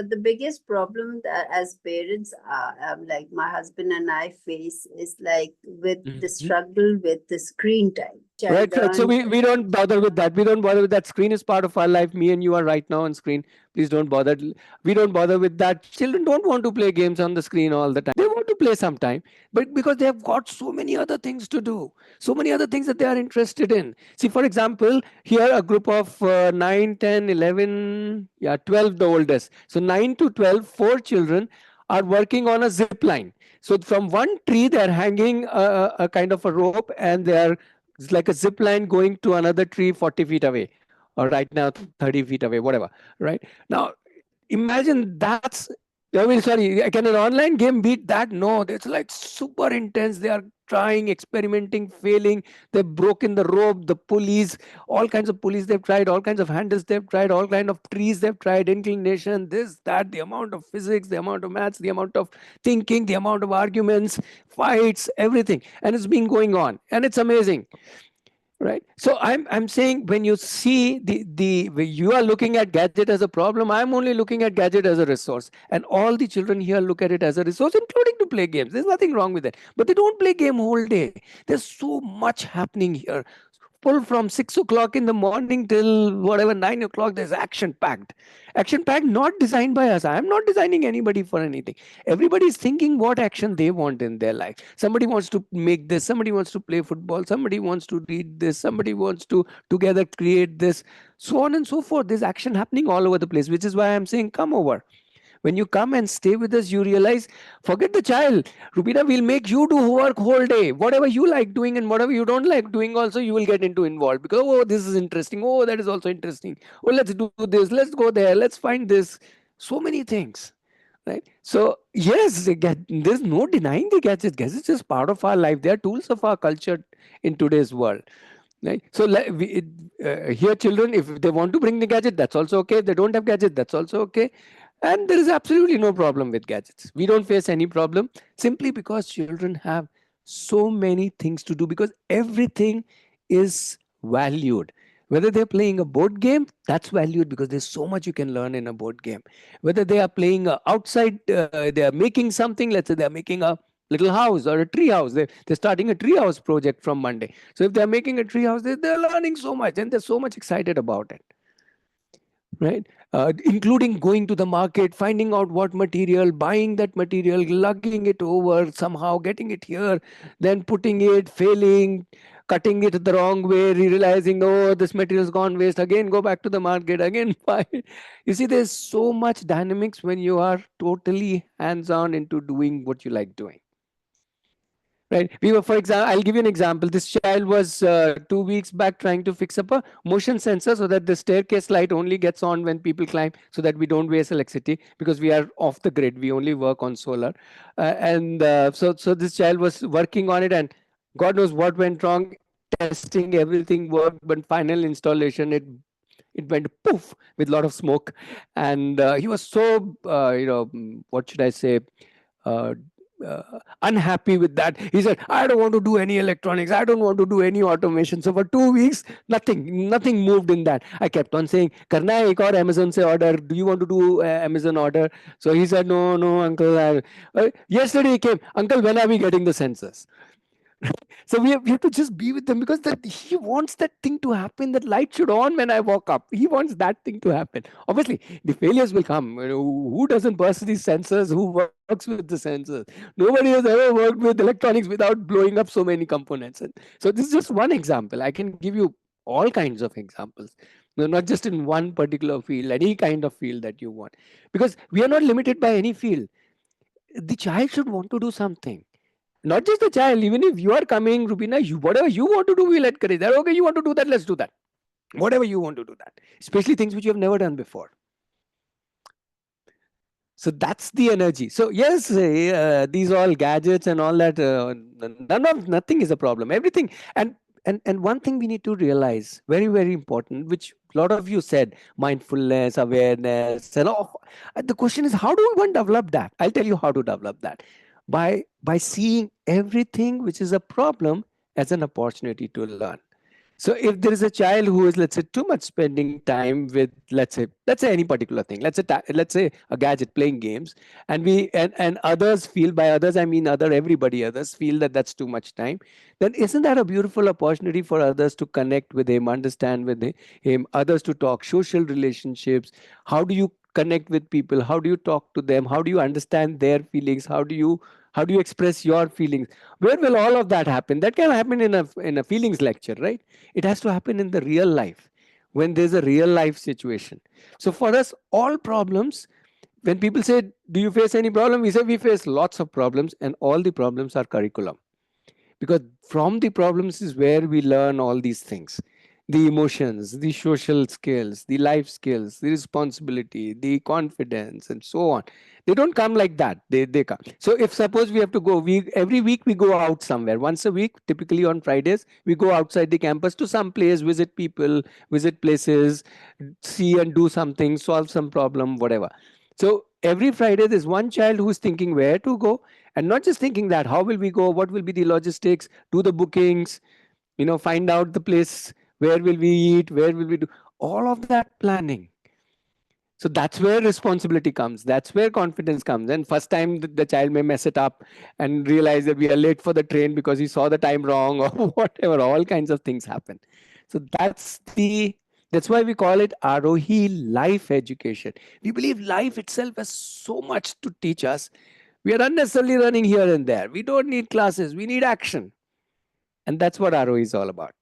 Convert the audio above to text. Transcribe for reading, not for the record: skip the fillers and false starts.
the biggest problem that as parents, like my husband and I face is like with the Mhm. struggle with the screen time. I Right, right. So learned. we don't bother with that. We don't bother with that. Screen is part of our life. Me and you are right now on screen. Please don't bother. We don't bother with that. Children don't want to play games on the screen all the time. They want to play sometime, but because they have got so many other things to do, so many other things that they are interested in. See, for example, here a group of 9, 10, 11, yeah, 12, the oldest. So 9 to 12, four children are working on a zip line. So from one tree, they're hanging a kind of a rope, and they are, it's like a zip line going to another tree 40 feet away, or right now 30 feet away, whatever. Right now, imagine that's. I mean, sorry, can an online game beat that? No, it's like super intense. They are trying, experimenting, failing. They've broken the rope, the pulleys, all kinds of pulleys they've tried, all kinds of handles they've tried, all kind of trees they've tried, inclination, this, that, the amount of physics, the amount of maths, the amount of thinking, the amount of arguments, fights, everything. And it's been going on. And it's amazing. Right. So I'm saying, when you see when you are looking at gadget as a problem, I'm only looking at gadget as a resource. And all the children here look at it as a resource, including to play games. There's nothing wrong with it. But they don't play game whole day. There's so much happening here. Full from 6 o'clock in the morning till whatever 9 o'clock, there's action packed, not designed by us. I'm not designing anybody for anything. Everybody's thinking what action they want in their life. Somebody wants to make this, somebody wants to play football, somebody wants to read this, somebody wants to together create this, so on and so forth. There's action happening all over the place, which is why I'm saying, come over. When you come and stay with us, you realize, forget the child. Rubina, we'll make you do work whole day. Whatever you like doing and whatever you don't like doing, also you will get into involved, because, oh, this is interesting. Oh, that is also interesting. Oh, let's do this. Let's go there. Let's find this. So many things. Right. So yes, there's no denying the gadgets. Gadgets is part of our life. They are tools of our culture in today's world. Right. So here, children, if they want to bring the gadget, that's also okay. If they don't have gadget, that's also okay. And there is absolutely no problem with gadgets. We don't face any problem, simply because children have so many things to do, because everything is valued. Whether they're playing a board game, that's valued because there's so much you can learn in a board game. Whether they are playing outside, they are making something, let's say they're making a little house or a tree house. They're starting a tree house project from Monday. So if they're making a tree house, they're learning so much and they're so much excited about it. Right. Including going to the market, finding out what material, buying that material, lugging it over, somehow getting it here, then putting it, failing, cutting it the wrong way, realizing, oh, this material's gone waste, again go back to the market, again buy it. You see, there's so much dynamics when you are totally hands-on into doing what you like doing. Right. We were, for example, I'll give you an example. This child was 2 weeks back trying to fix up a motion sensor so that the staircase light only gets on when people climb, so that we don't waste electricity, because we are off the grid. We only work on solar. So this child was working on it, and God knows what went wrong. Testing, everything worked, but final installation, it went poof with a lot of smoke. And he was so, what should I say? Uh, Unhappy with that. He said, I don't want to do any electronics. I don't want to do any automation. So for 2 weeks, nothing moved in that. I kept on saying, Karna hai ek aur Amazon se order. Do you want to do Amazon order? So he said, no, no, uncle. Yesterday he came, uncle, when are we getting the sensors? So we have to just be with them, because that he wants that thing to happen. That light should on when I walk up. He wants that thing to happen. Obviously, the failures will come. Who doesn't burst these sensors? Who works with the sensors? Nobody has ever worked with electronics without blowing up so many components. And so this is just one example. I can give you all kinds of examples. No, not just in one particular field, any kind of field that you want. Because we are not limited by any field. The child should want to do something. Not just the child, even if you are coming, Rubina, whatever you want to do, we'll encourage that. Okay, you want to do that, let's do that. Whatever you want to do that. Especially things which you have never done before. So that's the energy. So yes, these all gadgets and all that, nothing is a problem. Everything. And one thing we need to realize, very, very important, which a lot of you said, mindfulness, awareness, and all. The question is, how do one develop that? I'll tell you how to develop that. By seeing everything which is a problem as an opportunity to learn. So if there is a child who is, let's say, too much spending time with, let's say any particular thing, let's say a gadget, playing games, and others feel, by others I mean everybody others feel that that's too much time, then isn't that a beautiful opportunity for others to connect with him, understand with him, others to talk social relationships? How do you connect with people? How do you talk to them? How do you understand their feelings? How do you express your feelings? Where will all of that happen? That can happen in a feelings lecture, right? It has to happen in the real life, when there's a real life situation. So for us, all problems, when people say, do you face any problem, we say we face lots of problems, and all the problems are curriculum, because from the problems is where we learn all these things: the emotions, the social skills, the life skills, the responsibility, the confidence, and so on. They don't come like that. They come. So if suppose we have to go, we every week we go out somewhere once a week, typically on Fridays we go outside the campus to some place, visit people, visit places, see and do something, solve some problem, whatever. So every Friday there's one child who's thinking where to go, and not just thinking that how will we go, what will be the logistics, do the bookings, find out the place, where will we eat, where will we do, all of that planning. So that's where responsibility comes, that's where confidence comes. And first time the child may mess it up and realize that we are late for the train because he saw the time wrong, or whatever, all kinds of things happen. So that's why we call it Aarohi life education. We believe life itself has so much to teach us. We are unnecessarily running here and there. We don't need classes, we need action. And that's what Aarohi is all about.